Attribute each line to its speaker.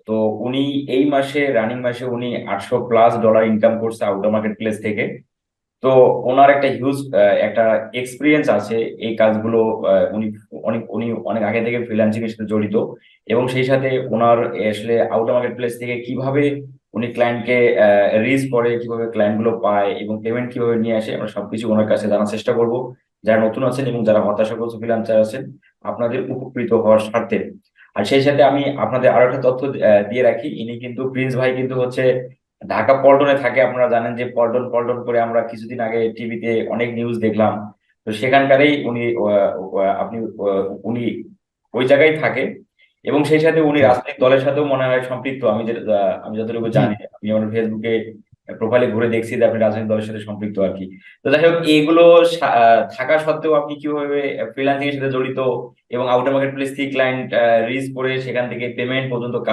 Speaker 1: তো উনি এই মাসে রানিং মাসে উনি $800+ ইনকাম করছে আউটার মার্কেট প্লেস থেকে। তো ওনার একটা হিউজ একটা এক্সপিরিয়েন্স আছে এই কাজগুলো। উনি অনেক আগে থেকে ফ্রিল্যান্সিং এর সাথে জড়িত, এবং সেই সাথে ওনার আসলে আউটার মার্কেট প্লেস থেকে কিভাবে উনি ক্লায়েন্টকে রিচ করে, কিভাবে ক্লায়েন্ট গুলো পায় এবং পেমেন্ট কিভাবে নিয়ে আসে, আমরা সবকিছু ওনার কাছে জানার চেষ্টা করব। যারা নতুন আছেন এবং যারা হতাশাগ্রস্ত ফ্রিল্যান্সার আছেন, আপনাদের উপকৃত হওয়ার স্বার্থে। আর সেই সাথে আমি আপনাদের আরো একটা তথ্য দিয়ে রাখি, ইনি কিন্তু প্রিন্স ভাই কিন্তু হচ্ছে ঢাকা পল্টনে থাকে। আপনারা জানেন যে পল্টন পল্টন করে আমরা কিছুদিন আগে টিভিতে অনেক নিউজ দেখলাম। তো সেখানকারই উনি আপনি উনি ওই জায়গায় থাকে, এবং সেই সাথে উনি
Speaker 2: হুম।
Speaker 1: রাজনৈতিক দলের সাথেও মনে হয় সম্পৃক্ত। আমি যতটুকু
Speaker 2: হুম।
Speaker 1: জানি, আমি আমার ফেসবুকে প্রোফাইলে ঘুরে দেখছি যে আপনি রাজনৈতিক দলের সাথে সম্পৃক্ত আর কি। তো যাই হোক, এইগুলো থাকা সত্ত্বেও আপনি কিভাবে ফ্রিল্যান্সিং এর সাথে জড়িত এবং আউটার মার্কেট প্লেস থেকে ক্লায়েন্ট রিচ করে সেখান থেকে পেমেন্ট পর্যন্ত